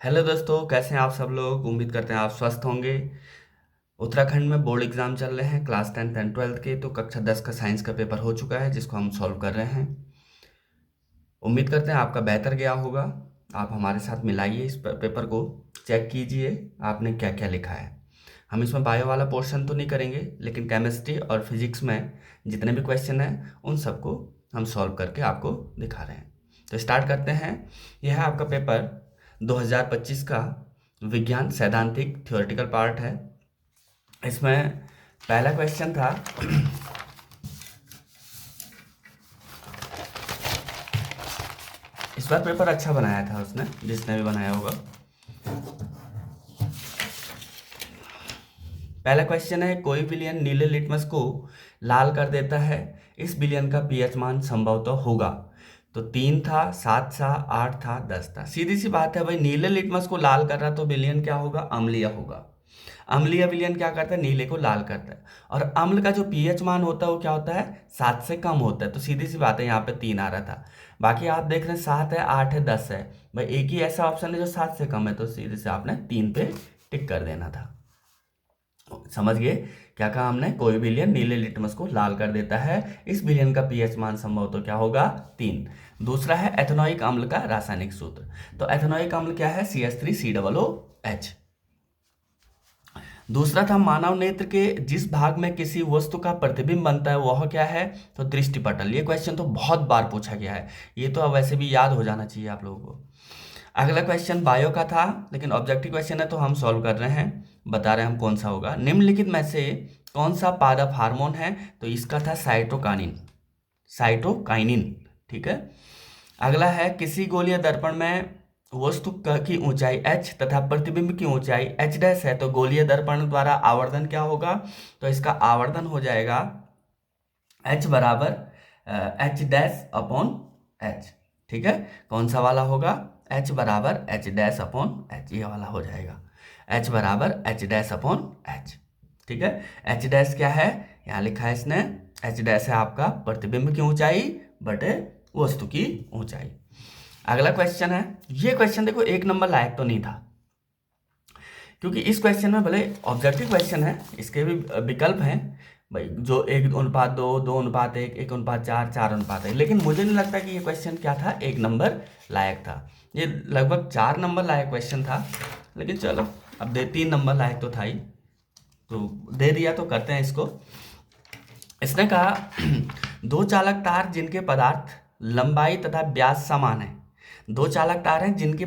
Hello दोस्तों, कैसे हैं आप सब लोग। उम्मीद करते हैं आप स्वस्थ होंगे। उत्तराखंड में बोर्ड एग्जाम चल रहे हैं क्लास 10th एंड 12th के। तो कक्षा 10 का साइंस का पेपर हो चुका है जिसको हम सॉल्व कर रहे हैं। उम्मीद करते हैं आपका बेहतर गया होगा। आप हमारे साथ मिलाइए इस पेपर को, चेक कीजिए आपने क्या क्या लिखा है। हम इसमें बायो वाला पोर्शन तो नहीं करेंगे, लेकिन केमिस्ट्री और फिजिक्स में जितने भी क्वेश्चन हैं उन सबको हम सॉल्व करके आपको दिखा रहे हैं। तो स्टार्ट करते हैं। यह है आपका पेपर 2025 का विज्ञान सैद्धांतिक थ्योरेटिकल पार्ट है। इसमें पहला क्वेश्चन था इस बार पेपर अच्छा बनाया था उसने, जिसने भी बनाया होगा। पहला क्वेश्चन है, कोई विलयन नीले लिटमस को लाल कर देता है, इस विलयन का पीएच मान संभवतः होगा। तो 3 था, 7 था, 8 था, 10 था। सीधी सी बात है भाई, नीले लिटमस को लाल कर रहा तो विलयन क्या होगा? अम्लीय होगा। अम्लीय विलयन क्या करता है? नीले को लाल करता है। और अम्ल का जो पीएच मान होता है वो क्या होता है? 7 से कम होता है। तो सीधी सी बात है, यहाँ पे 3 आ रहा था। बाकी आप देख रहे हैं 7 है, 8 है, 10 है। भाई एक ही ऐसा ऑप्शन है जो 7 से कम है, तो सीधे से आपने 3 पे टिक कर देना था। समझ गए क्या कहा हमने? कोई विलयन नीले लिटमस को लाल कर देता है, इस विलयन का पीएच मान संभव तो क्या होगा? 3। दूसरा है एथेनोइक अम्ल का रासायनिक सूत्र। तो एथेनोइक अम्ल क्या है? CH3COOH। दूसरा था, मानव नेत्र के जिस भाग में किसी वस्तु का प्रतिबिंब बनता है वह क्या है? तो दृष्टिपटल। ये क्वेश्चन तो बहुत बार पूछा गया है, ये तो अब वैसे भी याद हो जाना चाहिए आप लोगों को। अगला क्वेश्चन बायो का था, लेकिन ऑब्जेक्टिव क्वेश्चन है तो हम सॉल्व कर रहे हैं, बता रहे हैं हम कौन सा होगा। निम्नलिखित में से कौन सा पादप हार्मोन है? तो इसका था साइटोकाइनिन। साइटोकाइनिन, ठीक है। अगला है, किसी गोलीय दर्पण में वस्तु की ऊंचाई h तथा प्रतिबिंब की ऊंचाई h डैश है, तो गोलीय दर्पण द्वारा आवर्धन क्या होगा? तो इसका आवर्धन हो जाएगा h बराबर h डैश अपॉन h। ठीक है, कौन सा वाला होगा? h बराबर h डैश अपॉन h, ये वाला हो जाएगा। h बराबर h डैश अपॉन h। ठीक है, h डैश क्या है? यहाँ लिखा है इसने, h डैश है आपका प्रतिबिंब की ऊंचाई बटे वस्तु की ऊंचाई। अगला क्वेश्चन है, ये क्वेश्चन देखो 1 नंबर लायक तो नहीं था, क्योंकि इस क्वेश्चन में भले ऑब्जेक्टिव क्वेश्चन है, इसके भी विकल्प हैं भाई, जो 1:2, 2:1, 1:4, 4:1 है। लेकिन मुझे नहीं लगता कि ये क्वेश्चन क्या था, 1 नंबर लायक था। ये लगभग 4 नंबर लायक क्वेश्चन था, लेकिन चलो अब 3 नंबर लायक तो था ही, तो दे दिया तो करते हैं इसको। इसने कहा दो चालक तार जिनके पदार्थ लंबाई तथा व्यास समान है। दो चालक तार हैं जिनके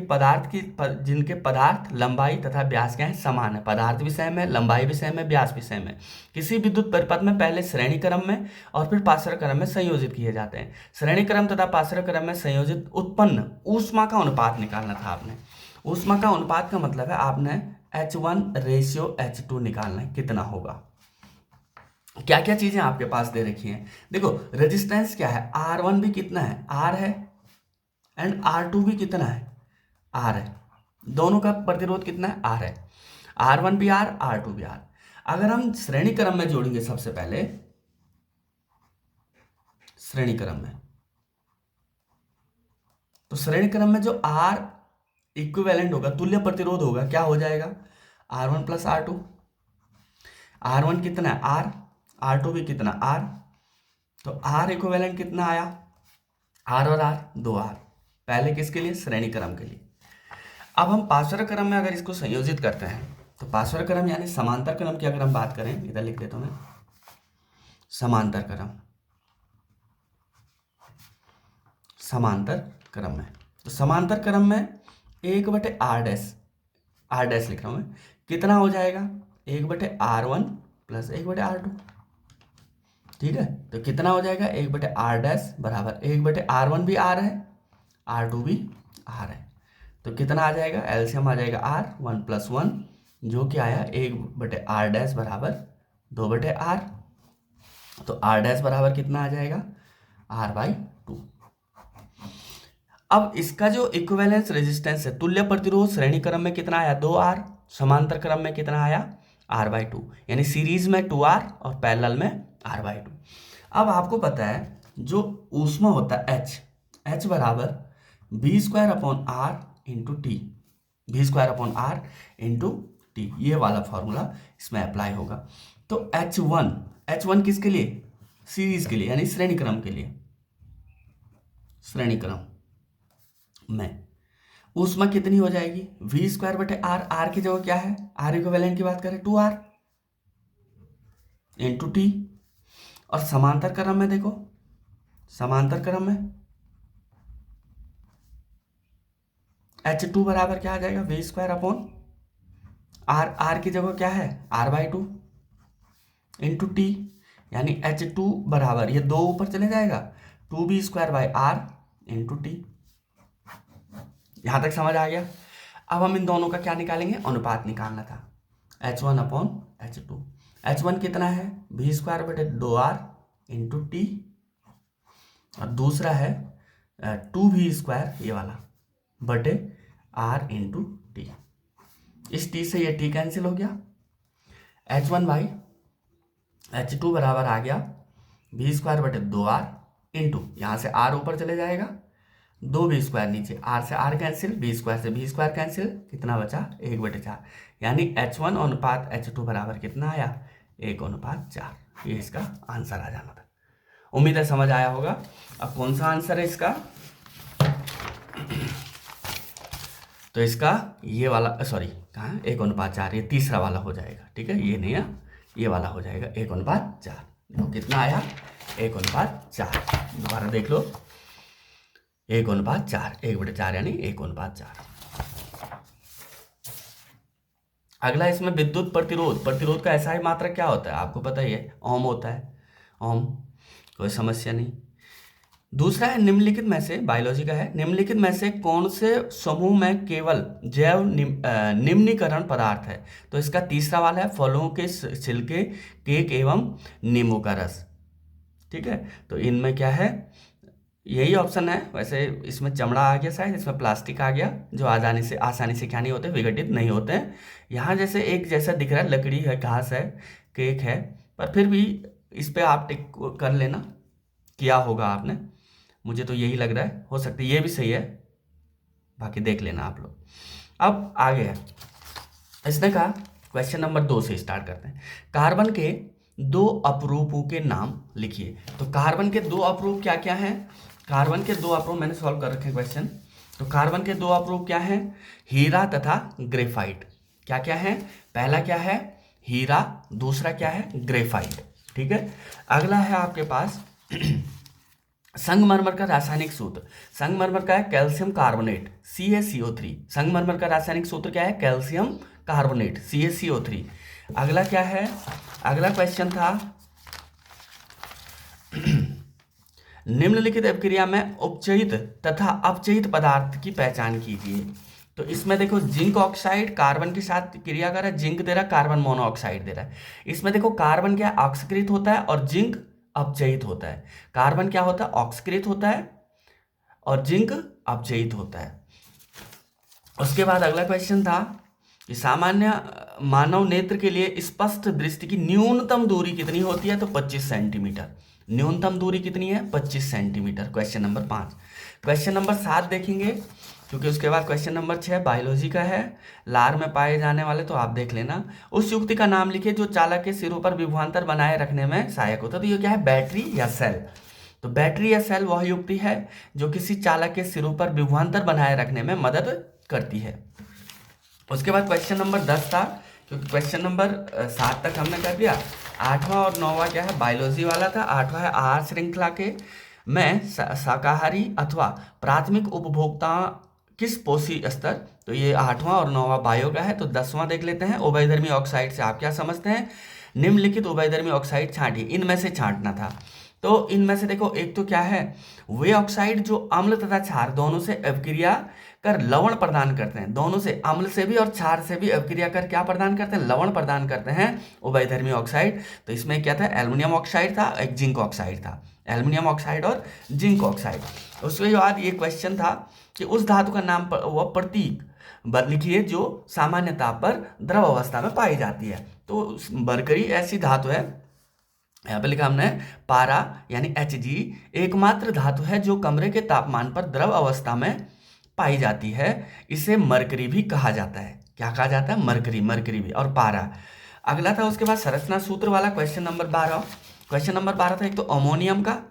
पदार्थ लंबाई तथा व्यास क्या है? समान है। पदार्थ भी सेम है, लंबाई भी सेम है, व्यास भी सेम है। किसी विद्युत परिपथ में पहले श्रेणी क्रम में और फिर पार्श्व क्रम में संयोजित किए जाते हैं। श्रेणी क्रम तथा पार्श्व क्रम में संयोजित उत्पन्न ऊष्मा का अनुपात निकालना था आपने। ऊष्मा का अनुपात का मतलब है आपने H1:H2 निकालना है, कितना होगा। क्या क्या चीजें आपके पास दे रखी हैं? देखो रेजिस्टेंस क्या है, R1 भी कितना है? R है, एंड R2 भी कितना है? R है। दोनों का प्रतिरोध कितना है? R है। R1 भी R, R2 भी R। अगर हम श्रेणी क्रम में जोड़ेंगे, सबसे पहले श्रेणी क्रम में, तो श्रेणी क्रम में जो R इक्विवेलेंट होगा, तुल्य प्रतिरोध होगा, क्या हो जाएगा? R1 plus R2। R1 कितना है? R। R2 भी कितना? R। तो R इक्विवेलेंट कितना आया? R और R 2R। पहले किसके लिए? श्रेणी क्रम के लिए। अब हम पार्श्व क्रम में अगर इसको संयोजित करते हैं, तो पार्श्व क्रम यानी समांतर क्रम की अगर हम बात करें, इधर लिख देता हूं मैं, समांतर क्रम। समांतर क्रम में, तो समांतर क्रम में 1/R डैश, R डैश लिख रहा हूं मैं, कितना हो जाएगा? 1/R1 plus 1/R2। ठीक है, तो कितना हो जाएगा? 1/R डैश बराबर 1/R1 भी R है, R2 भी R है, तो कितना आ जाएगा? एलसीएम आ जाएगा R, 1 + 1, जो कि आया 1/R डैश बराबर 2/R। तो R डैश बराबर कितना आ जाएगा? R/2। अब इसका जो इक्विवेलेंस रेजिस्टेंस है, तुल्य प्रतिरोध, श्रेणी क्रम में कितना आया? 2R। समांतर क्रम में कितना आया? R/2। यानी सीरीज में 2R और पैरेलल में R/2। अब आपको पता है जो ऊष्मा होता है H बराबर V² upon R into T। V²/R into T, ये वाला फॉर्मूला इसमें अप्लाई होगा। तो H1 किसके लिए? सीरीज के लिए, यानी श्रेणी क्रम के लिए। श्रेणी क्रम में ऊष्मा कितनी हो जाएगी? V²/R। R की जगह क्या है? R इक्विवेलेंट की बात करें 2R इंटू टी। और समांतर क्रम में देखो, समांतर क्रम में H2 बराबर क्या आ जाएगा? V²/R। R की जगह क्या है? R/2 इंटू टी, यानी H2 बराबर, ये 2 ऊपर चले जाएगा, 2V²/R इंटू टी। यहां तक समझ आ गया? अब हम इन दोनों का क्या निकालेंगे? अनुपात निकालना था। H1/H2। H1 कितना है? V²/2R इंटू टी, और दूसरा है 2V², ये वाला, बटे R इंटू टी। इस टी से ये टी कैंसिल हो गया। H1/H2 बराबर आ गया V²/2R इंटू, यहाँ से R ऊपर चले जाएगा, 2V² नीचे, R से R कैंसिल, V² से V² कैंसिल, कितना बचा? 1/4। यानी H1/H2 बराबर कितना आया? 1/4। ये इसका आंसर आ जाना था। उम्मीद है समझ आया होगा। अब कौन सा आंसर है इसका? तो इसका ये वाला, सॉरी कहाँ है? 1/4, ये तीसरा वाला हो जाएगा। ठीक है, ये नहीं है, ये वाला हो जाएगा 1/4। देखो कितना आया? 1/4। दोबारा देख लो, 1/4, 1/4 यानी 1/4। अगला इसमें विद्युत प्रतिरोध। प्रतिरोध का ऐसा ही मात्रक क्या होता है? आपको पता ही है, ओम होता है। ओम, कोई समस्या नहीं। दूसरा है निम्नलिखित में से, बायोलॉजी का है, निम्नलिखित में से कौन से समूह में केवल जैव निम्नीकरण पदार्थ है? तो इसका तीसरा वाला है फलों के छिलके, केक एवं नींबू का रस। ठीक है, तो इनमें क्या है? यही ऑप्शन है। वैसे इसमें चमड़ा आ गया शायद, इसमें प्लास्टिक आ गया, जो आसानी से क्या नहीं होते? विघटित नहीं होते हैं। यहाँ जैसे एक जैसा दिख रहा है, लकड़ी है, घास है, केक है, पर फिर भी इस पे आप टिक कर लेना, किया होगा आपने, मुझे तो यही लग रहा है। हो सकता है ये भी सही है, बाकी देख लेना आप लोग। अब आगे है, इसने कहा क्वेश्चन नंबर 2 से स्टार्ट करते हैं। कार्बन के 2 अपरूपों के नाम लिखिए। तो कार्बन के 2 अपरूप क्या क्या हैं? कार्बन के 2 अपरूप मैंने सॉल्व कर रखे क्वेश्चन। तो कार्बन के 2 अपरूप क्या हैं? हीरा तथा ग्रेफाइट। क्या क्या है? पहला क्या है? हीरा, दूसरा क्या है? ग्रेफाइट। ठीक है, अगला है आपके पास संगमरमर का रासायनिक सूत्र। संगमरमर का है कैल्शियम कार्बोनेट, CaCO3। संगमरमर का रासायनिक सूत्र क्या है? Calcium carbonate, CaCO3। अगला क्या है? अगला क्वेश्चन था निम्नलिखित अभिक्रिया में उपचयित तथा अपचयित पदार्थ की पहचान कीजिए। तो इसमें देखो, जिंक ऑक्साइड कार्बन के साथ क्रिया कर रहा है, जिंक दे रहा है, कार्बन मोनोऑक्साइड दे रहा है। इसमें देखो कार्बन क्या ऑक्सीकृत होता है और जिंक अपचयित होता है। कार्बन क्या होता है? ऑक्सीकृत होता है और जिंक अपचयित होता है। उसके बाद अगला क्वेश्चन था कि सामान्य मानव नेत्र के लिए स्पष्ट दृष्टि की न्यूनतम दूरी कितनी होती है? तो 25 सेंटीमीटर। न्यूनतम दूरी कितनी है? 25 centimetre. Question number 5। Question number 7 देखेंगे, क्योंकि उसके बाद क्वेश्चन नंबर 6 बायोलॉजी का है, लार में पाए जाने वाले, तो आप देख लेना। उस युक्ति का नाम लिखिए जो चालक के सिरों पर विभवांतर बनाए रखने में सहायक होता है। तो ये क्या है? बैटरी या सेल। तो बैटरी या सेल वह युक्ति है जो किसी चालक के सिरों पर विभवांतर बनाए रखने में मदद करती है। उसके बाद क्वेश्चन नंबर 10 था, क्योंकि क्वेश्चन नंबर 7 तक हमने कर दिया। 8वां और 9वां क्या है? बायोलॉजी वाला था। 8वां है आहार श्रृंखला के में शाकाहारी अथवा प्राथमिक उपभोक्ता किस पोषी स्तर। तो ये 8वां और 9वां बायो का है। तो 10वां देख लेते हैं, उभयधर्मी ऑक्साइड से आप क्या समझते हैं? निम्नलिखित उभयधर्मी ऑक्साइड छांटिए। इनमें से छांटना था। तो इनमें से देखो, एक तो क्या है? वे ऑक्साइड जो अम्ल तथा क्षार दोनों से अभिक्रिया कर लवण प्रदान करते हैं। दोनों से, अम्ल से भी और क्षार से भी अभिक्रिया कर क्या प्रदान करते हैं? लवण प्रदान करते हैं उभयधर्मी ऑक्साइड। तो इसमें क्या था? एल्युमिनियम ऑक्साइड था, एक जिंक ऑक्साइड था। एल्युमिनियम ऑक्साइड और जिंक ऑक्साइड। उसके बाद ये क्वेश्चन था कि उस धातु का नाम वह प्रतीक लिखिए जो सामान्य ताप पर द्रव अवस्था में पाई जाती है। तो मरकरी ऐसी धातु है, यहाँ पे लिखा हमने पारा यानी Hg, एकमात्र धातु है जो कमरे के तापमान पर द्रव अवस्था में पाई जाती है, इसे मरकरी भी कहा जाता है। क्या कहा जाता है? मरकरी, मरकरी भी। और पारा अगला था। उसके बाद संरचना सूत्र वाला क्वेश्चन नंबर 12। क्वेश्चन नंबर 12 था एक तो अमोनियम का,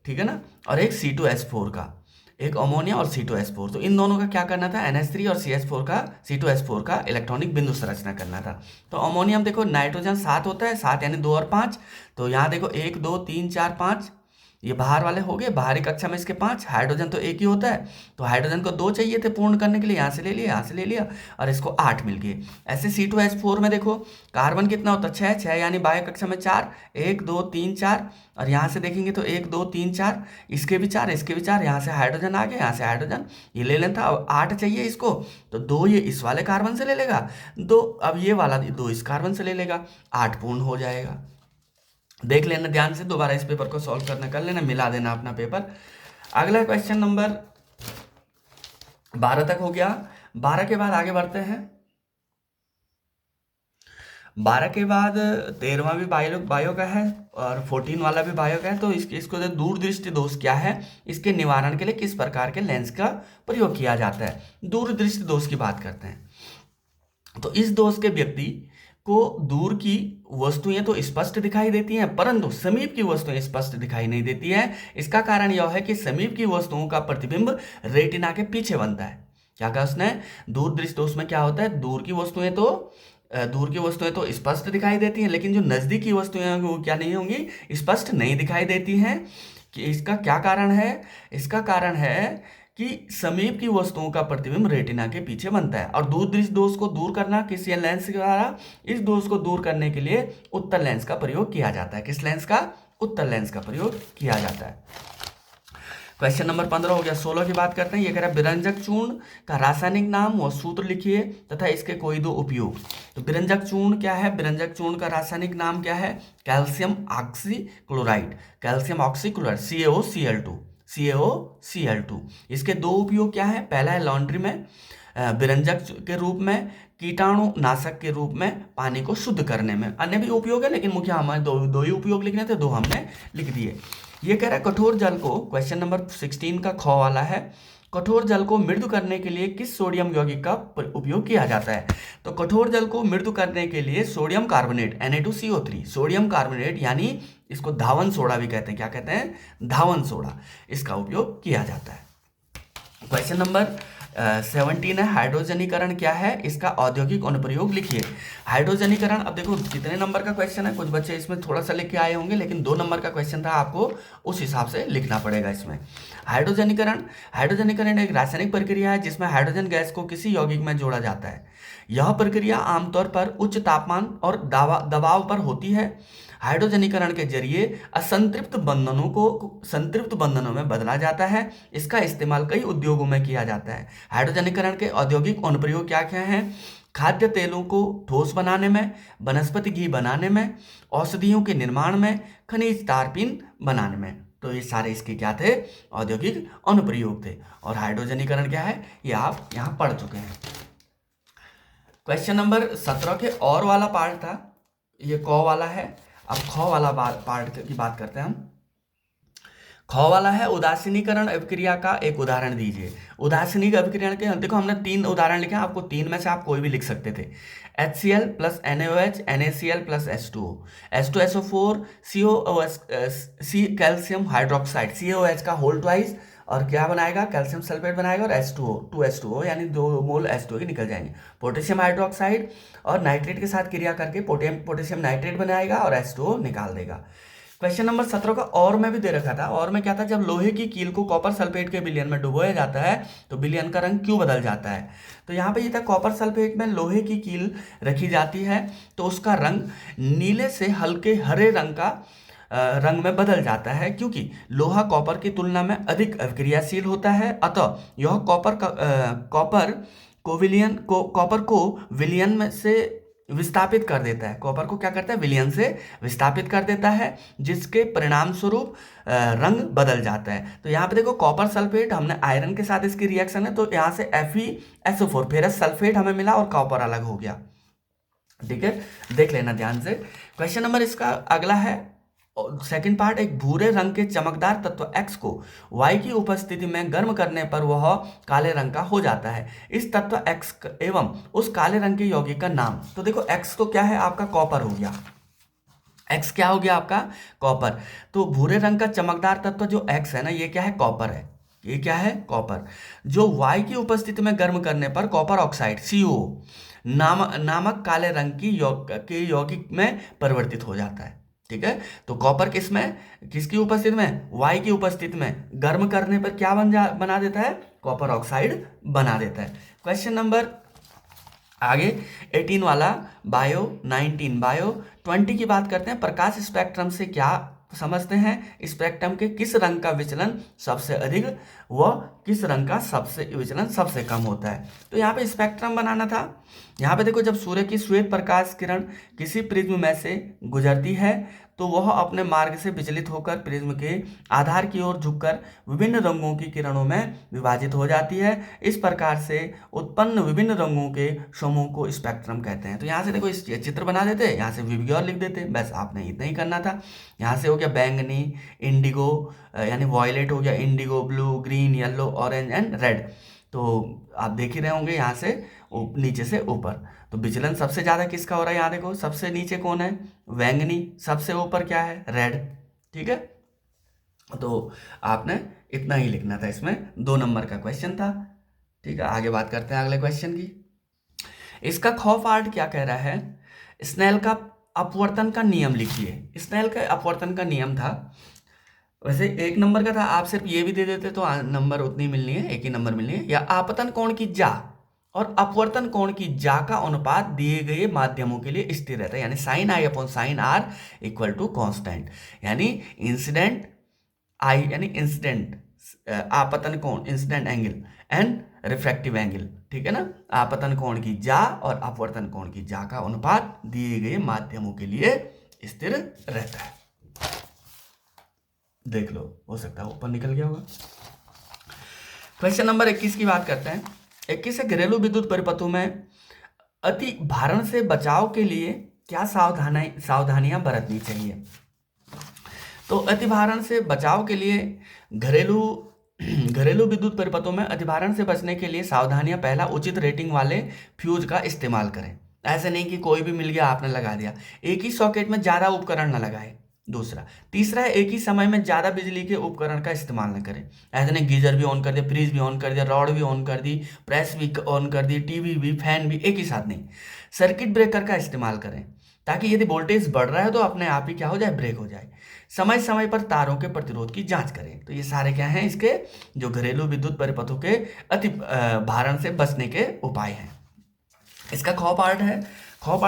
ठीक है ना, और एक C2H4 का, एक अमोनिया और C2H4। तो इन दोनों का क्या करना था? NH3 और CH4 का, C2H4 का इलेक्ट्रॉनिक बिंदु संरचना करना था। तो अमोनियम देखो नाइट्रोजन 7 होता है, 7 यानी 2 और 5। तो यहाँ देखो 1 2 3 4 5, ये बाहर वाले हो गए, बाहरी कक्षा में इसके 5। हाइड्रोजन तो एक ही होता है, तो हाइड्रोजन को 2 चाहिए थे पूर्ण करने के लिए, यहाँ से ले लिया, यहाँ से ले लिया, और इसको 8 मिल गए। ऐसे C2H4 में देखो कार्बन कितना होता है? 6, 6 यानी बाह्य कक्षा में 4, 1 2 3 4, और यहाँ से देखेंगे तो 1 2 3 4, इसके भी 4, इसके भी 4, यहाँ से हाइड्रोजन आ गया, यहाँ से हाइड्रोजन, ये ले लेना था। अब 8 चाहिए इसको, तो 2 ये इस वाले कार्बन से ले लेगा, 2 अब ये वाला 2 इस कार्बन से ले लेगा, 8 पूर्ण हो जाएगा। देख लेना ध्यान से, दोबारा इस पेपर को सॉल्व करना, कर लेना, मिला देना अपना पेपर। अगला क्वेश्चन नंबर 12 तक हो गया। 12 के बाद आगे बढ़ते हैं। 12 के बाद 13वां भी बायो का है और 14 वाला भी बायो का है। तो इसको दूरदृष्टि दोष क्या है, इसके निवारण के लिए किस प्रकार के लेंस का प्रयोग किया जाता है। दूरदृष्टि दोष की बात करते हैं। तो इस दोष के व्यक्ति को दूर की वस्तुएं तो स्पष्ट दिखाई देती हैं, परंतु समीप की वस्तुएं स्पष्ट दिखाई नहीं देती है। इसका कारण यह है कि समीप की वस्तुओं का प्रतिबिंब रेटिना के पीछे बनता है। क्या कहा उसने? दूरदृष्टि दोष में क्या होता है? दूर की वस्तुएं तो स्पष्ट दिखाई देती हैं, लेकिन जो नजदीक की वस्तुएं होंगी वो क्या नहीं होंगी? स्पष्ट नहीं दिखाई देती हैं। कि इसका क्या कारण है? इसका कारण है कि समीप की वस्तुओं का प्रतिबिंब रेटिना के पीछे बनता है। और दूरदृष्टि दोष को दूर करना किस लेंस के द्वारा? इस दोष को दूर करने के लिए उत्तल लेंस का प्रयोग किया जाता है। किस लेंस का? उत्तल लेंस का प्रयोग किया जाता है। क्वेश्चन नंबर 15 हो गया। 16 की बात करते हैं। ये कह रहा है बिरंजक चूर्ण का रासायनिक नाम व सूत्र लिखिए तथा इसके कोई दो उपयोग। तो बिरंजक चूर्ण क्या है? बिरंजक चूर्ण का रासायनिक नाम क्या है? Calcium oxychloride, calcium oxychloride, CaOCl2। इसके दो उपयोग क्या है? पहला है लॉन्ड्री में बिरंजक के रूप में, कीटाणुनाशक के रूप में पानी को शुद्ध करने में। अन्य भी उपयोग है, लेकिन मुख्य हमारे दो ही उपयोग लिखने थे, 2 हमने लिख दिए। ये कह रहा है कठोर जल को, क्वेश्चन नंबर 16 का ख वाला है, कठोर जल को मृदु करने के लिए किस सोडियम यौगिक का उपयोग किया जाता है? तो कठोर जल को मृदु करने के लिए sodium carbonate Na2CO3, sodium carbonate यानी इसको धावन सोडा भी कहते हैं। क्या कहते हैं? धावन सोडा, इसका उपयोग किया जाता है। क्वेश्चन नंबर 17 है। हाइड्रोजनीकरण क्या है? इसका औद्योगिक अनुप्रयोग लिखिए। हाइड्रोजनीकरण, अब देखो कितने नंबर का क्वेश्चन है, कुछ बच्चे इसमें थोड़ा सा लिख के आए होंगे, लेकिन 2 नंबर का क्वेश्चन था, आपको उस हिसाब से लिखना पड़ेगा इसमें। हाइड्रोजनीकरण एक रासायनिक प्रक्रिया है जिसमें हाइड्रोजन गैस को किसी यौगिक में जोड़ा जाता है। यह प्रक्रिया आमतौर पर उच्च तापमान और दबाव पर होती है। हाइड्रोजनीकरण के जरिए असंतृप्त बंधनों को संतृप्त बंधनों में बदला जाता है। इसका इस्तेमाल कई उद्योगों में किया जाता है। हाइड्रोजनीकरण के औद्योगिक अनुप्रयोग क्या क्या हैं? खाद्य तेलों को ठोस बनाने में, वनस्पति घी बनाने में, औषधियों के निर्माण में, खनिज तारपीन बनाने में। तो ये सारे इसके क्या थे? औद्योगिक अनुप्रयोग थे। और हाइड्रोजनीकरण क्या है, ये आप यहाँ पढ़ चुके हैं। क्वेश्चन नंबर 17 के और वाला पार्ट था, ये क वाला है। अब ख वाला पार्ट की बात करते हैं हम। ख वाला है उदासीनीकरण अभिक्रिया का एक उदाहरण दीजिए। उदासीनिक अभिक्रिया के देखो हमने 3 उदाहरण लिखे हैं, आपको 3 में से आप कोई भी लिख सकते थे। HCl plus NaOH, NaCl plus H2O, H2SO4, COOH, calcium hydroxide, CaOH का होल ट्वाइस, और क्या बनाएगा? कैल्शियम सल्फेट बनाएगा, और H2O, 2H2O यानी 2 मोल H2O के निकल जाएंगे। पोटेशियम हाइड्रोक्साइड और नाइट्रेट के साथ क्रिया करके पोटेशियम नाइट्रेट बनाएगा और H2O निकाल देगा। क्वेश्चन नंबर 17 का और में भी दे रखा था। और में क्या था? जब लोहे की कील को कॉपर सल्फेट के विलयन में डुबोया जाता है तो विलयन का रंग क्यों बदल जाता है? तो यहाँ पे ये था, कॉपर सल्फेट में लोहे की कील रखी जाती है तो उसका रंग नीले से हल्के हरे रंग का रंग में बदल जाता है, क्योंकि लोहा कॉपर की तुलना में अधिक अभिक्रियाशील होता है। अतः यह कॉपर को विलयन में से विस्थापित कर देता है। कॉपर को क्या करता है? विलयन से विस्थापित कर देता है, जिसके परिणाम स्वरूप रंग बदल जाता है। तो यहाँ पे देखो कॉपर सल्फेट, हमने आयरन के साथ इसकी रिएक्शन है, तो यहाँ से FeSO4 फेरस सल्फेट हमें मिला और कॉपर अलग हो गया। ठीक है, देख लेना ध्यान से। क्वेश्चन नंबर इसका अगला है सेकंड पार्ट, एक भूरे रंग के चमकदार तत्व X को Y की उपस्थिति में गर्म करने पर वह काले रंग का हो जाता है। इस तत्व X एवं उस काले रंग के यौगिक का नाम। तो देखो X तो क्या है आपका, कॉपर हो गया। X क्या हो गया आपका, कॉपर। तो भूरे रंग का चमकदार तत्व जो X है ना, ये क्या है, कॉपर है। ये क्या है, कॉपर। जो Y की उपस्थिति में गर्म करने पर कॉपर ऑक्साइड CO नामक काले रंग के यौगिक में परिवर्तित हो जाता है। ठीक है, तो कॉपर किसकी उपस्थिति में, Y की उपस्थिति में गर्म करने पर क्या बना देता है, कॉपर ऑक्साइड बना देता है। क्वेश्चन नंबर आगे 18 वाला, बायो 19, बायो 20 की बात करते हैं। प्रकाश स्पेक्ट्रम से क्या समझते हैं, स्पेक्ट्रम के किस रंग का विचलन सबसे अधिक व किस रंग का विचलन सबसे कम होता है। तो यहाँ पे स्पेक्ट्रम बनाना था। यहाँ पे देखो, जब सूर्य की श्वेत प्रकाश किरण किसी प्रिज्म में से गुजरती है तो वह अपने मार्ग से विचलित होकर प्रिज्म के आधार की ओर झुककर विभिन्न रंगों की किरणों में विभाजित हो जाती है। इस प्रकार से उत्पन्न विभिन्न रंगों के समूह को स्पेक्ट्रम कहते हैं। तो यहाँ से देखो, इस चित्र बना देते, यहाँ से विबग्योर लिख देते, बस आपने इतना ही करना था। यहाँ से हो गया बैंगनी, इंडिगो यानी वॉयलेट हो गया, Indigo, blue, green, yellow, orange and red. तो आप देख ही रहे होंगे यहाँ से नीचे से ऊपर। तो विचलन सबसे ज्यादा किसका हो रहा है, यहाँ देखो सबसे नीचे कौन है, बैंगनी, सबसे ऊपर क्या है, रेड। ठीक है, तो आपने इतना ही लिखना था, इसमें 2 नंबर का क्वेश्चन था। ठीक है, आगे बात करते हैं अगले क्वेश्चन की। इसका ख पार्ट क्या कह रहा है, स्नेल का अपवर्तन का नियम लिखिए। स्नेल का अपवर्तन का नियम था, वैसे 1 नंबर का था, आप सिर्फ ये भी दे देते तो नंबर उतनी मिलनी है, 1 ही नंबर मिलनी है। या आपतन कोण की जा और अपवर्तन कोण की जा का अनुपात दिए गए माध्यमों के लिए स्थिर रहता है, यानी sine i upon sine r equal to constant. यानी इंसिडेंट आई यानी इंसिडेंट आपतन कोण, incident angle and refractive angle. ठीक है ना, आपतन कोण की जा और अपवर्तन कोण की जा का अनुपात दिए गए माध्यमों के लिए स्थिर रहता है। देख लो, हो सकता है ऊपर निकल गया होगा। क्वेश्चन नंबर 21 की बात करते हैं। 21 है, घरेलू विद्युत परिपथों में अति भारण से बचाव के लिए क्या सावधानियां बरतनी चाहिए। तो अति भारण से बचाव के लिए घरेलू विद्युत परिपथों में अतिभारण से बचने के लिए सावधानियां, पहला, उचित रेटिंग वाले फ्यूज का इस्तेमाल करें। ऐसे नहीं कि कोई भी मिल गया आपने लगा दिया। एक ही सॉकेट में ज्यादा उपकरण न लगाए। दूसरा, तीसरा है, एक ही समय में ज्यादा बिजली के उपकरण का इस्तेमाल न करें। ऐसे नहीं गीजर भी ऑन कर दिया, फ्रिज भी ऑन कर दिया, रॉड भी ऑन कर दी, प्रेस भी ऑन कर दी, टीवी भी, फैन भी एक ही साथ नहीं। सर्किट ब्रेकर का इस्तेमाल करें ताकि यदि वोल्टेज बढ़ रहा है तो अपने आप ही क्या हो जाए, ब्रेक हो जाए। समय समय पर तारों के प्रतिरोध की जांच करें। तो ये सारे क्या हैं, इसके जो घरेलू विद्युत परिपथों के अति भारण से बचने के उपाय हैं। इसका ख पार्ट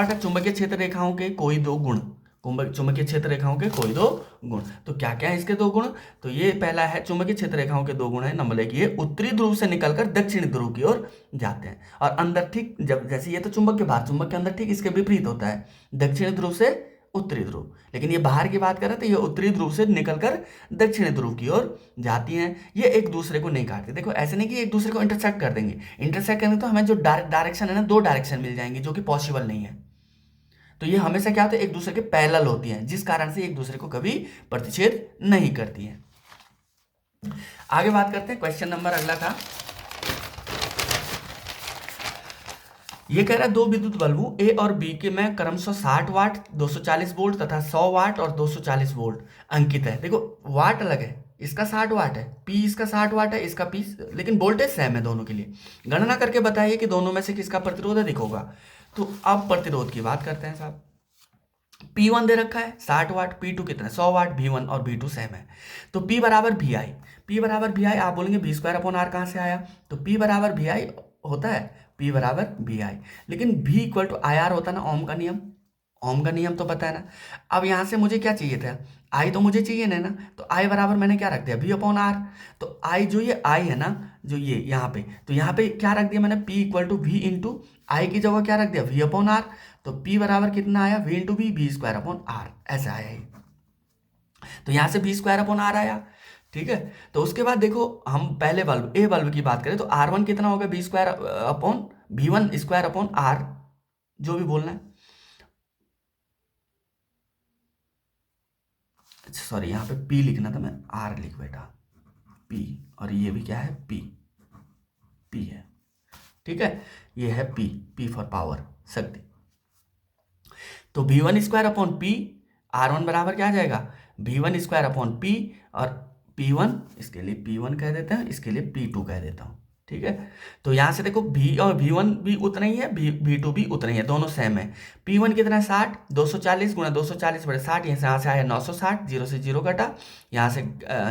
है चुंबकीय क्षेत्र रेखाओं के कोई 2 गुण। चुंबकीय क्षेत्र रेखाओं के कोई 2 गुण। तो क्या क्या है इसके 2 गुण, तो ये पहला है, चुंबकीय क्षेत्र रेखाओं के 2 गुण है। नंबर 1, ये उत्तरी ध्रुव से निकलकर दक्षिणी ध्रुव की ओर जाते हैं और अंदर ठीक जब जैसे ये तो चुंबक के बाहर, चुंबक के अंदर ठीक इसके विपरीत होता है, दक्षिणी ध्रुव से उत्तरी ध्रुव। लेकिन ये बाहर की बात करें तो ये उत्तरी ध्रुव से निकलकर दक्षिणी ध्रुव की ओर जाती हैं। ये एक दूसरे को नहीं काटती। देखो ऐसे नहीं कि एक दूसरे को इंटरसेक्ट कर देंगे। इंटरसेक्ट करेंगे तो हमें जो डायरेक्शन है ना, 2 डायरेक्शन मिल जाएंगी, जो कि पॉसिबल नहीं है। तो ये हमेशा क्या होता है, एक दूसरे के पैरेलल होती हैं, जिस कारण से एक दूसरे को कभी प्रतिच्छेद नहीं करती हैं। आगे बात करते हैं, क्वेश्चन नंबर अगला था, ये कह रहा है 2 विद्युत बल्बों ए और बी के में क्रमशः 60 वाट, 240 वोल्ट तथा 100 वाट और 240 वोल्ट अंकित है। देखो वाट अलग है, इसका 60 वाट है, पी इसका 60 वाट है, इसका पी, लेकिन वोल्टेज सेम है दोनों के लिए। गणना करके बताइए कि दोनों में से किसका प्रतिरोध अधिक होगा। तो अब प्रतिरोध की बात करते हैं साहब। P1 दे रखा है 60 वाट, P2 कितना 100 वाट, V1 और V2 सेम है। तो P बराबर Vi, आप बोलेंगे V स्क्वायर अपॉन R कहाँ से आया, तो P बराबर Vi होता है, P बराबर Vi, लेकिन V इक्वल टू IR होता है ना, ओम का नियम तो पता है ना। अब यहाँ से मुझे क्या चाहिए था, I तो मुझे चाहिए ना, तो I बराबर मैंने क्या रख दिया, V अपॉन R। तो I जो ये I है ना, जो ये यहाँ पे, तो यहाँ पे क्या रख दिया मैंने, P equal to V into I की जगह क्या रख दिया, V अपॉन R। तो P बराबर कितना आया, V into V square upon R, ऐसा आया ही। तो यहाँ से V स्क्वायर अपॉन R आया। ठीक है, तो उसके बाद देखो हम पहले बल्ब ए बल्ब की बात करें तो R1 कितना होगा, V square upon V1 square upon R, जो भी बोलना है। अच्छा सॉरी, यहाँ पे पी लिखना था, मैं आर लिख बैठा, पी, और ये भी क्या है, पी, पी है, ठीक है, ये है पी, पी फॉर पावर, शक्ति। तो V1² अपॉन पी, R1 बराबर क्या आ जाएगा, V1² अपॉन पी, और P1 इसके लिए P1 कह देते हैं, इसके लिए P2 कह देता हूँ, ठीक है। तो यहाँ से देखो V और V1 भी उतना ही है, V2 भी उतना ही है, दोनों सेम है। P1 कितना है 60, 240 गुणा 240 बड़े 60, यहाँ से आया 960, 0 से 0 कटा, यहाँ से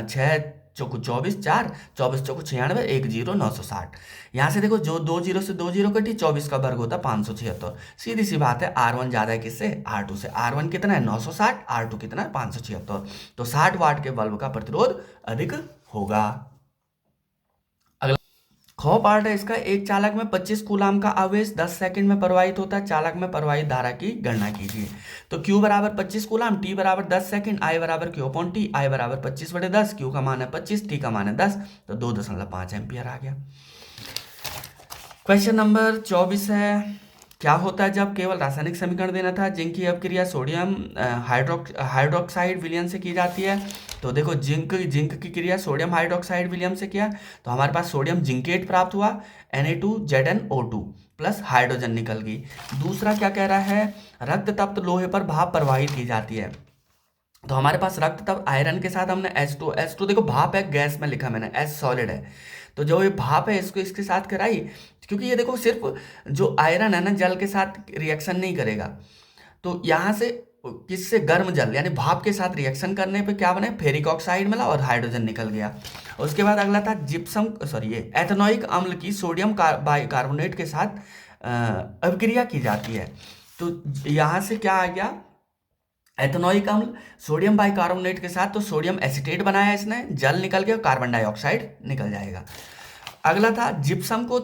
6 चौको 24, 4 24 चौको 96, 1 0 960। यहाँ से देखो जो 2 0 से 2 0 कटी, 24 का वर्ग होता 576। सीधी सी बात है, R1 ज़्यादा है किससे, R2 से। R1 कितना है 960, R2 कितना है 576, तो 60 वाट के बल्ब का प्रतिरोध अधिक होगा। खो पार्ट है इसका, एक चालक में 25 कूलाम का आवेश 10 सेकंड में प्रवाहित होता है, चालक में प्रवाहित धारा की गणना कीजिए। तो Q बराबर 25 कूलाम, T बराबर 10 सेकंड, I बराबर Q अपॉन T, I बराबर 25/10, Q का मान है 25, T का मान है 10, तो 2.5 एम्पियर आ गया। क्वेश्चन नंबर 24 है, क्या होता है जब केवल रासायनिक समीकरण देना था, जिंक की अपक्रिया सोडियम हाइड्रोक्साइड विलयन से की जाती है। तो देखो जिंक की क्रिया सोडियम हाइड्रोक्साइड विलयन से किया, तो हमारे पास सोडियम जिंकेट प्राप्त हुआ, Na2ZnO2 प्लस हाइड्रोजन निकल गई। दूसरा क्या कह रहा है, रक्त तप्त लोहे पर भाप प्रवाहित की जाती है। तो हमारे पास रक्त तप्त आयरन के साथ हमने H2 देखो भाप है, गैस में लिखा मैंने, H सॉलिड है, तो जो ये भाप है इसको इसके साथ कराई, क्योंकि ये देखो सिर्फ जो आयरन है ना जल के साथ रिएक्शन नहीं करेगा, तो यहाँ से किससे, गर्म जल यानी भाप के साथ रिएक्शन करने पे क्या बने, फेरिक ऑक्साइड मिला और हाइड्रोजन निकल गया। उसके बाद अगला था जिप्सम सॉरी ये एथेनोइक अम्ल की सोडियम बाइकार्बोनेट के साथ अभिक्रिया की जाती है। तो यहाँ से क्या आ गया, एथेनोइक अम्ल सोडियम बाइकार्बोनेट के साथ, तो सोडियम एसिटेट बनाया इसने, जल निकल गया, कार्बन डाइऑक्साइड निकल जाएगा। अगला था जिप्सम को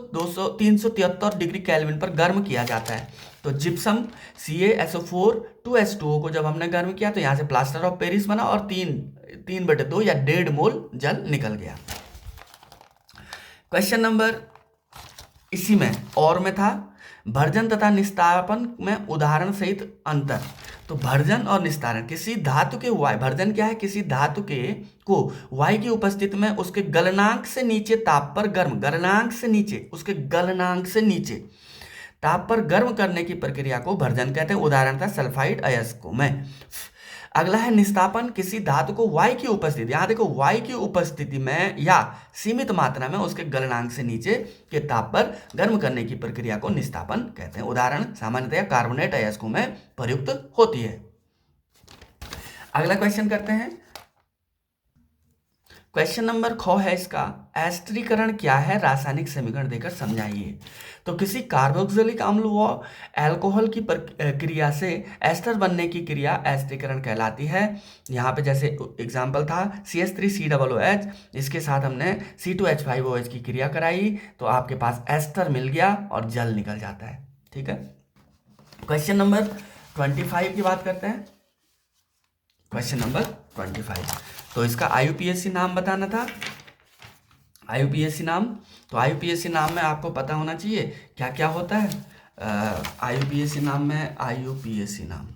373 डिग्री केल्विन पर गर्म किया जाता है। तो जिप्सम CaSO4 2H2O को जब हमने गर्म किया, तो यहाँ से प्लास्टर ऑफ पेरिस बना और 3/2 या 1.5 मोल जल निकल गया। क्वेश्चन नंबर इसी में और में था, भर्जन तथा निस्तापन में उदाहरण सहित अंतर। तो भर्जन और निस्तारण, किसी धातु के वायु, भर्जन क्या है, किसी धातु के को वायु की उपस्थिति में उसके गलनांक से नीचे ताप पर गर्म, गलनांक से नीचे, उसके गलनांक से नीचे ताप पर गर्म करने की प्रक्रिया को भर्जन कहते हैं। उदाहरण था सल्फाइड अयस्कों में। अगला है निस्तापन, किसी धातु को वायु की उपस्थिति, यहाँ देखो वायु की उपस्थिति में या सीमित मात्रा में उसके गलनांक से नीचे के ताप पर गर्म करने की प्रक्रिया को निस्तापन कहते हैं। उदाहरण सामान्यतया कार्बोनेट अयस्कों में प्रयुक्त होती है। अगला क्वेश्चन करते हैं, क्वेश्चन नंबर ख है इसका, एस्टरीकरण क्या है, रासायनिक समीकरण देकर समझाइए। तो किसी कार्बोक्सिलिक अम्ल व अल्कोहल की क्रिया से एस्टर बनने की क्रिया एस्टरीकरण कहलाती है। यहाँ पे जैसे एग्जांपल था CH3COOH, इसके साथ हमने C2H5OH की क्रिया कराई, तो आपके पास एस्टर मिल गया और जल निकल जाता है, ठीक है। क्वेश्चन नंबर 25 की बात करते हैं। क्वेश्चन नंबर 25, तो इसका IUPAC नाम बताना था। IUPAC नाम, तो IUPAC नाम में आपको पता होना चाहिए क्या क्या होता है। IUPAC नाम में, IUPAC नाम,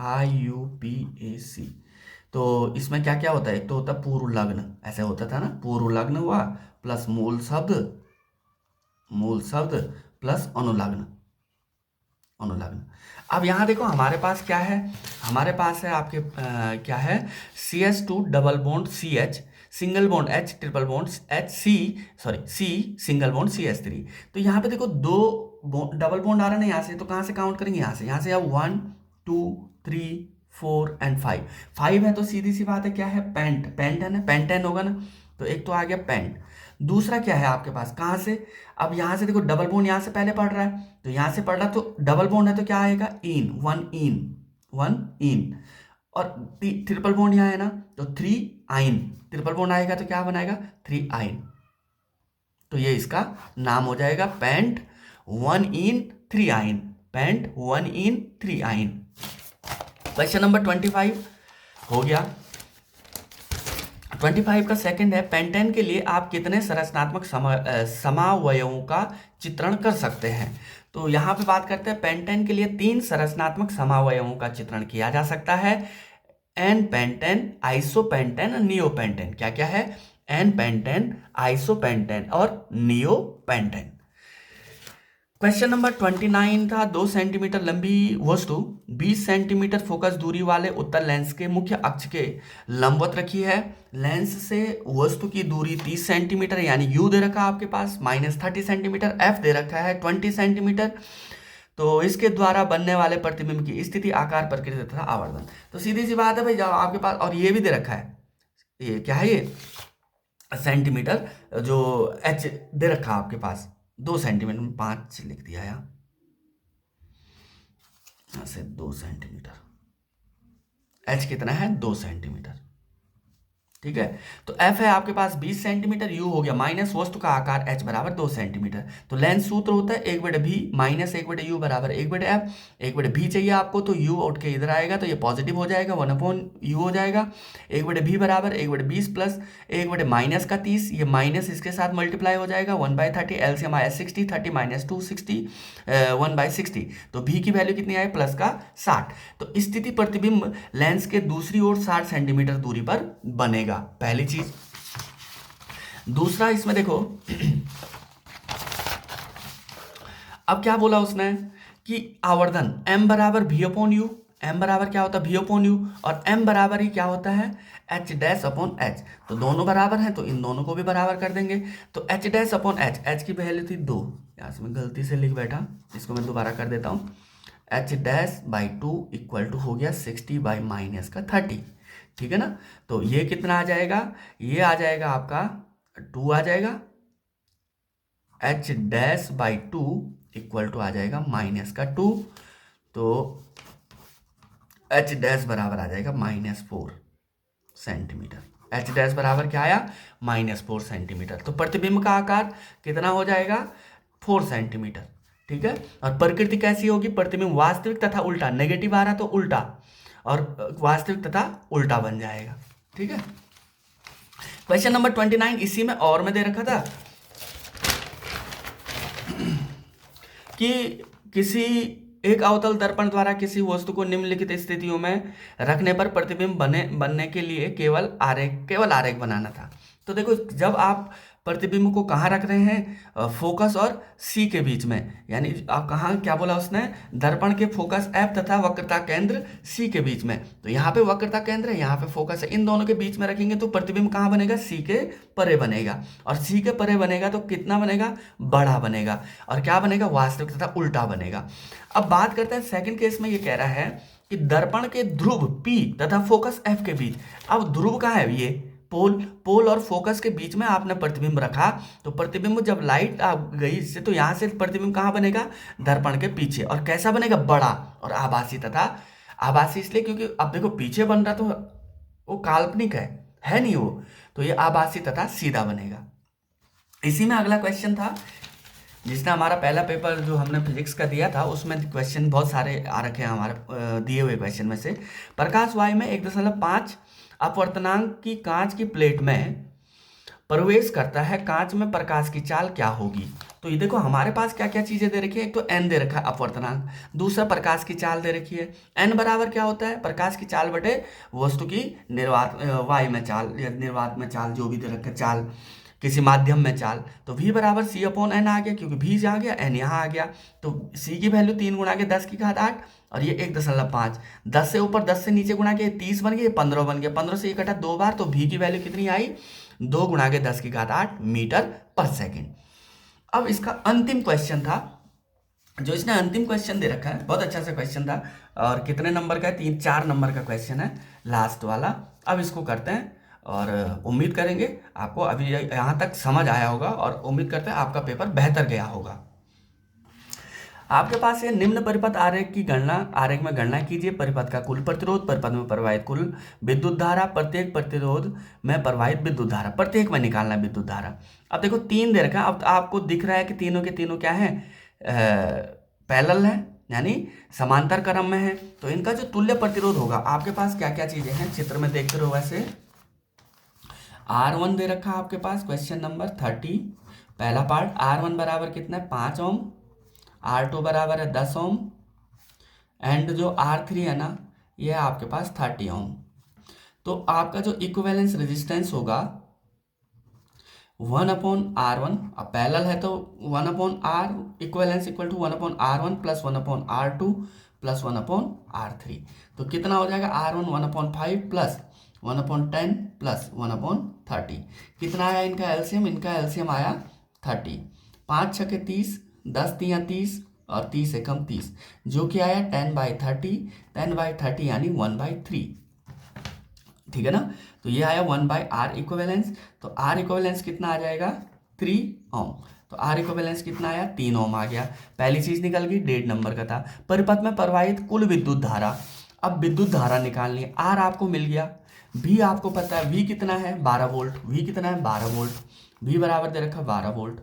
IUPAC, तो इसमें क्या क्या होता है, एक तो होता है पूर्व लग्न, ऐसे होता था ना, पूर्व लग्न हुआ प्लस मूल शब्द प्लस अनुलग्न। अब यहाँ देखो हमारे पास क्या है, हमारे पास है आपके क्या है, CH2 double bond CH, single bond H, triple bond C single bond CH3। तो यहाँ पे देखो दो डबल बॉन्ड आ रहा है ना यहाँ से, तो कहाँ से काउंट करेंगे, यहाँ से अब 1 2 3 4 एंड 5 है, तो सीधी सी बात है क्या है, पेंट है ना, पेंटेन होगा ना, तो एक तो आ गया पेंट। दूसरा क्या है आपके पास, कहाँ से, अब यहाँ से देखो डबल बॉन्ड यहाँ से पहले पढ़ रहा है, तो यहाँ से पढ़ रहा, तो डबल बॉन्ड है तो क्या आएगा, वन इन, और ट्रिपल बॉन्ड यहाँ है ना, तो 3 आइन, ट्रिपल बॉन्ड आएगा तो क्या बनाएगा, 3 आइन, तो ये इसका नाम हो जाएगा पेंट 1 इन 3 आइन, पेंट 1 इन 3 आइन। क्वेश्चन नंबर 25 हो गया। 25 का सेकंड है, पेंटेन के लिए आप कितने संरचनात्मक समावयवों का चित्रण कर सकते हैं। तो यहाँ पे बात करते हैं पेंटेन के लिए 3 संरचनात्मक समावयवों का चित्रण किया जा सकता है। एन पेंटेन, आइसोपेंटेन और नियोपेंटेन। क्या क्या है? एन पेंटेन, आइसोपेंटेन और नियोपेंटेन। क्वेश्चन नंबर 29 था, 2 सेंटीमीटर लंबी वस्तु 20 सेंटीमीटर फोकस दूरी वाले उत्तल लेंस के मुख्य अक्ष के लंबवत रखी है। लेंस से वस्तु की दूरी 30 सेंटीमीटर यानी यू दे रखा है आपके पास, -30 सेंटीमीटर, एफ दे रखा है 20 सेंटीमीटर। तो इसके द्वारा बनने वाले प्रतिबिंब की स्थिति, आकार, प्रकृति तथा आवर्धन। तो सीधी सी बात है भाई, जब आपके पास, और ये भी दे रखा है, ये क्या है, ये सेंटीमीटर, जो एच दे रखा है आपके पास 2 सेंटीमीटर में 5 लिख दिया यहाँ से 2 सेंटीमीटर। एच कितना है? 2 सेंटीमीटर। ठीक है, तो एफ है आपके पास 20 सेंटीमीटर, यू हो गया माइनस वस्तु का आकार एच बराबर 2 सेंटीमीटर। तो लेंस सूत्र होता है 1/v माइनस 1/u बराबर 1/f। 1/v चाहिए आपको, तो u उठ के इधर आएगा, तो ये पॉजिटिव हो जाएगा, 1/u हो जाएगा। 1/v बराबर 1/20 प्लस 1/माइनस का 30, ये माइनस इसके साथ मल्टीप्लाई हो जाएगा, 1/30, एलसीएम आया 60, 30 - 2 60, 1/60। तो v की वैल्यू कितनी आई? प्लस का 60। तो स्थिति प्रतिबिंब लेंस के दूसरी ओर 60 सेंटीमीटर दूरी पर बनेगा, पहली चीज। दूसरा, इसमें देखो अब क्या बोला उसने कि आवर्धन m बराबर v अपॉन यू, m बराबर क्या होता है? v अपॉन यू, और m बराबर ही क्या होता है? h dash upon h। तो दोनों बराबर हैं, तो इन दोनों को भी बराबर कर देंगे। तो h dash upon h, h की वैल्यू थी 2, यहाँ से मैं गलती से लिख बैठा, इसको मैं दोबारा कर देता हूँ। h dash by 2 equal to हो गया 60 बाई माइनस का 30। ठीक है ना? तो ये कितना आ जाएगा? ये आ जाएगा आपका 2 आ जाएगा, h dash by 2 equal to आ जाएगा माइनस का 2, तो h डैश बराबर आ जाएगा -4 सेंटीमीटर। h डैश बराबर क्या आया? -4 सेंटीमीटर। तो प्रतिबिंब का आकार कितना हो जाएगा? 4 सेंटीमीटर। ठीक है, और प्रकृति कैसी होगी? प्रतिबिंब वास्तविक तथा उल्टा, नेगेटिव आ रहा तो उल्टा, और वास्तविक तथा उल्टा बन जाएगा। ठीक है, क्वेश्चन नंबर 29 इसी में और में दे रखा था कि किसी एक अवतल दर्पण द्वारा किसी वस्तु को निम्नलिखित स्थितियों में रखने पर प्रतिबिंब बनने के लिए केवल आरेख बनाना था। तो देखो, जब आप प्रतिबिंब को कहाँ रख रहे हैं? फोकस और सी के बीच में, यानी आप कहाँ, क्या बोला उसने? दर्पण के फोकस एफ तथा वक्रता केंद्र सी के बीच में। तो यहाँ पे वक्रता केंद्र है, यहाँ पे फोकस है, इन दोनों के बीच में रखेंगे तो प्रतिबिंब कहाँ बनेगा? सी के परे बनेगा, और सी के परे बनेगा तो कितना बनेगा? बड़ा बनेगा, और क्या बनेगा? वास्तविक तथा उल्टा बनेगा। अब बात करते हैं सेकंड केस में, ये कह रहा है कि दर्पण के ध्रुव P तथा फोकस F के बीच। अब ध्रुव कहाँ है? ये पोल और फोकस के बीच में आपने प्रतिबिंब रखा, तो प्रतिबिंब जब लाइट आ गई इससे, तो यहाँ से प्रतिबिंब कहाँ बनेगा? दर्पण के पीछे। और कैसा बनेगा? बड़ा और आभासी। तथा आभासी इसलिए क्योंकि अब देखो पीछे बन रहा, तो वो काल्पनिक है नहीं वो, तो ये आभासी तथा सीधा बनेगा। इसी में अगला क्वेश्चन था, जिसने हमारा पहला पेपर जो हमने फिजिक्स का दिया था, उसमें क्वेश्चन बहुत सारे आ रखे हैं हमारे दिए हुए क्वेश्चन में से। प्रकाश वायु में 1.5 अपवर्तनांक की कांच की प्लेट में प्रवेश करता है, कांच में प्रकाश की चाल क्या होगी? तो ये देखो हमारे पास क्या क्या चीजें दे रखी है। एक तो n दे रखा है अपवर्तनांक, दूसरा प्रकाश की चाल दे रखी है। n बराबर क्या होता है? प्रकाश की चाल बटे वस्तु की निर्वात वायु में चाल या निर्वात में चाल, जो भी दे रखा है चाल, किसी माध्यम में चाल। तो v बराबर c अपॉन n आ गया, क्योंकि v यहाँ आ गया, n यहाँ आ गया। तो c की वैल्यू 3 गुणा के 10 की घात 8, और ये 1.5, 10 से ऊपर 10 से नीचे गुणा के 30 बन गया, 15 बन गया, 15 से 1 कटा 2 बार, तो v की वैल्यू कितनी आई? 2 गुणा के 10 की घात 8 मीटर पर सेकेंड। अब इसका अंतिम क्वेश्चन था, जो इसने अंतिम क्वेश्चन दे रखा है, बहुत अच्छा सा क्वेश्चन था, और कितने नंबर का है? 3-4 नंबर का क्वेश्चन है, लास्ट वाला। अब इसको करते हैं, और उम्मीद करेंगे आपको अभी यहाँ तक समझ आया होगा, और उम्मीद करते हैं आपका पेपर बेहतर गया होगा। आपके पास ये निम्न परिपथ आरेख में गणना कीजिए। परिपथ का कुल प्रतिरोध, परिपथ में प्रवाहित कुल विद्युत धारा, प्रत्येक प्रतिरोध में प्रवाहित विद्युत धारा, प्रत्येक में निकालना विद्युत धारा। अब देखो 3 दे रखा है, अब आपको दिख रहा है कि तीनों के तीनों क्या है? पैरेलल है, यानी समांतर क्रम में है। तो इनका जो तुल्य प्रतिरोध होगा, आपके पास क्या क्या चीजें हैं चित्र में देखते रहो। वैसे R1 दे रखा है आपके पास, क्वेश्चन नंबर 30 पहला पार्ट। R1 बराबर कितना है? 5 ओम। R2 बराबर है 10 ओम, एंड जो R3 है ना, ये है आपके पास 30 ओम। तो आपका जो इक्विवेलेंस रेजिस्टेंस होगा 1/R1, अब पैरेलल है तो 1/R equivalence equal to 1/R1 plus 1/R2 plus 1/R3। तो कितना हो जाएगा, R1 1/5 प्लस 1/10 प्लस 1/30। कितना आया इनका एलसीएम, इनका एलसीएम आया 30। 5 छके 30, 10 तियाँ 30 और 30 एकम 30, जो कि आया 10/30। 10/30 यानी 1/3, ठीक है ना। तो ये आया 1/R इक्विवेलेंस। तो R इक्विवेलेंस कितना आ जाएगा, 3 ओम। तो R इक्विवेलेंस कितना आया, 3 ओम आ गया। पहली चीज निकल गई, डेढ़ नंबर का था। परिपथ में प्रवाहित कुल विद्युत धारा, अब विद्युत धारा निकालनी है। R आपको मिल गया, V आपको पता है, V कितना है 12 वोल्ट, V कितना है 12 वोल्ट, V बराबर दे रखा 12 वोल्ट।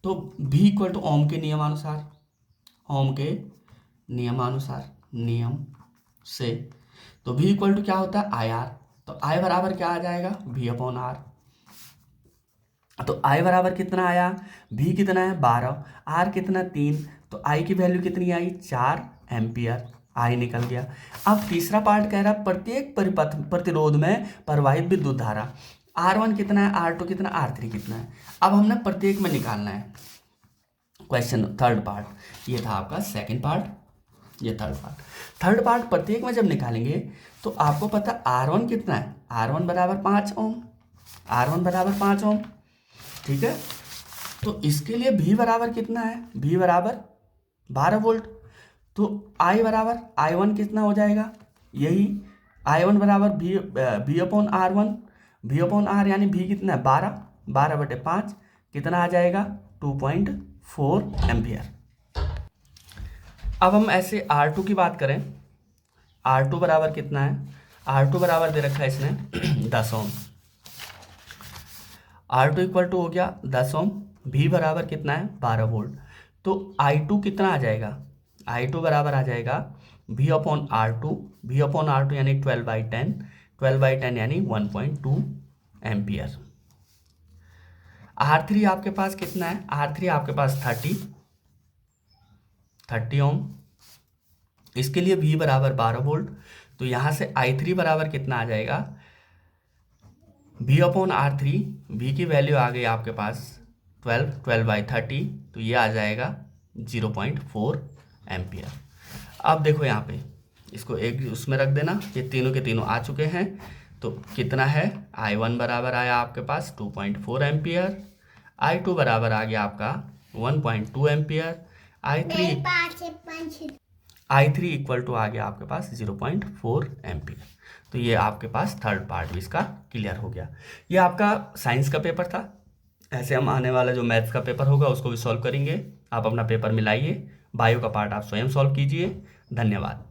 तो V इक्वल टू ओम के नियमानुसार, ओम के नियमानुसार, नियम से, तो V इक्वल टू क्या होता है IR। तो I बराबर क्या आ जाएगा, V/R। तो I बराबर कितना आया, V कितना है 12, R कितना 3, तो I की वैल्यू कितनी आई 4 एम्पियर, I निकल गया। अब तीसरा पार्ट कह रहा है प्रत्येक परिपथ प्रतिरोध में प्रवाहित विद्युत धारा, R1 कितना है, R2 कितना, R3 कितना है। अब हमने प्रत्येक में निकालना है। क्वेश्चन थर्ड पार्ट, ये था आपका सेकंड पार्ट, ये थर्ड पार्ट। थर्ड पार्ट प्रत्येक में जब निकालेंगे तो आपको पता R1 कितना है, R1 बराबर 5 ओम, R1 बराबर 5 ओम, ठीक है। तो इसके लिए V बराबर कितना है, V बराबर 12 वोल्ट। तो I बराबर I1 कितना हो जाएगा, यही I1 बराबर V/R1, V/R यानी V कितना है 12, 12/5 कितना आ जाएगा 2.4 एम्पियर। अब हम ऐसे R2 की बात करें, R2 बराबर कितना है, R2 बराबर दे रखा है इसने 10 ओम। R2 इक्वल टू हो गया 10 ओम, V बराबर कितना है 12 वोल्ट। तो I2 कितना आ जाएगा, I2 बराबर आ जाएगा V/R2, V/R2 यानी 12/10, 12/10 यानी 1.2 एम्पियर। R3 आपके पास कितना है, R3 आपके पास 30 ओम। इसके लिए V बराबर 12 वोल्ट। तो यहाँ से I3 बराबर कितना आ जाएगा, V/R3, V की वैल्यू आ गई आपके पास 12/30, तो ये आ जाएगा 0.4 एम्पियर। अब देखो यहाँ पे इसको एक उसमें रख देना, ये तीनों के तीनों आ चुके हैं। तो कितना है, I1 बराबर आया आपके पास 2.4 एम्पियर, I2 बराबर आ गया आपका 1.2 एम्पियर, I3 इक्वल टू आ गया आपके पास 0.4 एम्पियर। तो ये आपके पास थर्ड पार्ट भी इसका क्लियर हो गया। ये आपका साइंस का पेपर था। ऐसे हम आने वाला जो मैथ्स का पेपर होगा उसको भी सॉल्व करेंगे। आप अपना पेपर मिलाइए, बायो का पार्ट आप स्वयं सॉल्व कीजिए। धन्यवाद।